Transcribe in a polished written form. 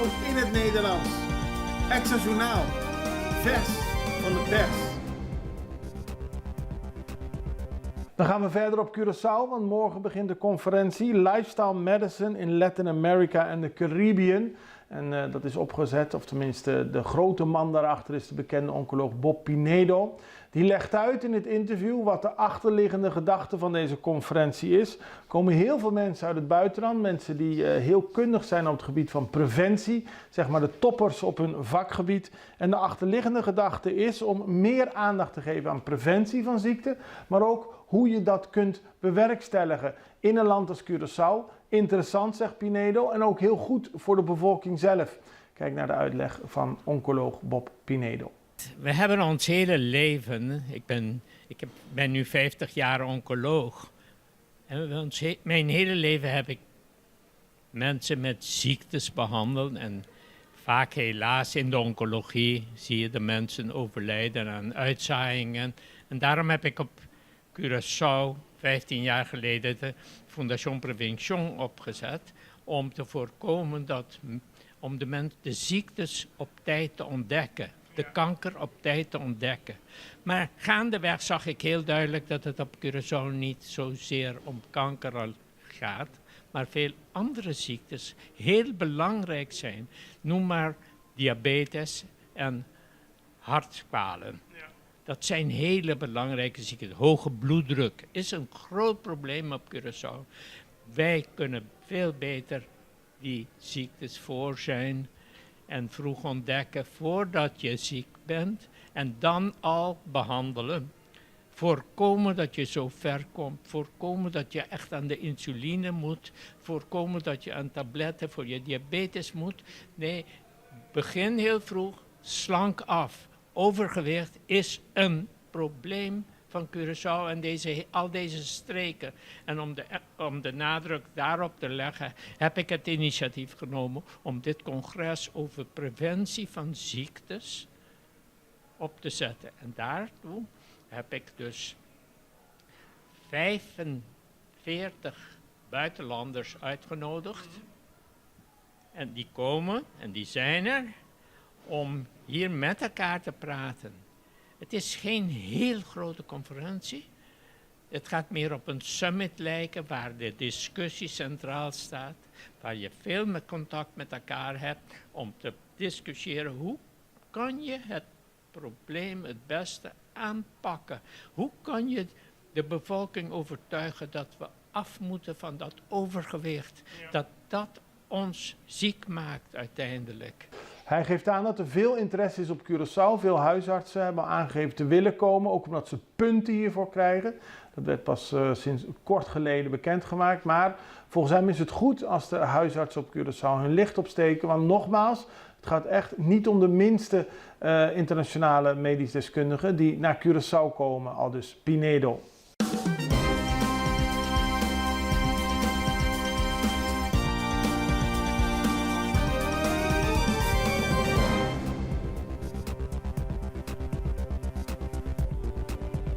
In het Nederlands. Extra Journaal. Vers van de pers. Dan gaan we verder op Curaçao, want morgen begint de conferentie Lifestyle Medicine in Latin America en de Caribbean. En dat is opgezet, of tenminste de grote man daarachter is de bekende oncoloog Bob Pinedo. Die legt uit in het interview wat de achterliggende gedachte van deze conferentie is. Er komen heel veel mensen uit het buitenland, mensen die heel kundig zijn op het gebied van preventie. Zeg maar de toppers op hun vakgebied. En de achterliggende gedachte is om meer aandacht te geven aan preventie van ziekten, maar ook hoe je dat kunt bewerkstelligen in een land als Curaçao. Interessant, zegt Pinedo, en ook heel goed voor de bevolking zelf. Kijk naar de uitleg van oncoloog Bob Pinedo. We hebben ons hele leven, ik ben nu 50 jaar oncoloog. En mijn hele leven heb ik mensen met ziektes behandeld. En vaak helaas in de oncologie zie je de mensen overlijden aan uitzaaiingen. En daarom heb ik op Curaçao 15 jaar geleden de Fondation Prevention opgezet. Om te voorkomen om de ziektes op tijd te ontdekken. De kanker op tijd te ontdekken. Maar gaandeweg zag ik heel duidelijk dat het op Curaçao niet zozeer om kanker gaat, maar veel andere ziektes heel belangrijk zijn. Noem maar diabetes en hartkwalen. Ja. Dat zijn hele belangrijke ziekten. Hoge bloeddruk is een groot probleem op Curaçao. Wij kunnen veel beter die ziektes voor zijn en vroeg ontdekken voordat je ziek bent en dan al behandelen. Voorkomen dat je zo ver komt, voorkomen dat je echt aan de insuline moet, voorkomen dat je aan tabletten voor je diabetes moet. Nee, begin heel vroeg, slank af. Overgewicht is een probleem van Curaçao en al deze streken. En om de nadruk daarop te leggen, heb ik het initiatief genomen om dit congres over preventie van ziektes op te zetten. En daartoe heb ik dus 45 buitenlanders uitgenodigd. En die komen, en die zijn er, om hier met elkaar te praten. Het is geen heel grote conferentie. Het gaat meer op een summit lijken waar de discussie centraal staat. Waar je veel met contact met elkaar hebt om te discussiëren hoe kan je het probleem het beste aanpakken. Hoe kan je de bevolking overtuigen dat we af moeten van dat overgewicht. Ja. Dat ons ziek maakt uiteindelijk. Hij geeft aan dat er veel interesse is op Curaçao. Veel huisartsen hebben aangegeven te willen komen, ook omdat ze punten hiervoor krijgen. Dat werd pas sinds kort geleden bekendgemaakt. Maar volgens hem is het goed als de huisartsen op Curaçao hun licht opsteken. Want nogmaals, het gaat echt niet om de minste internationale medisch deskundigen die naar Curaçao komen, aldus Pinedo.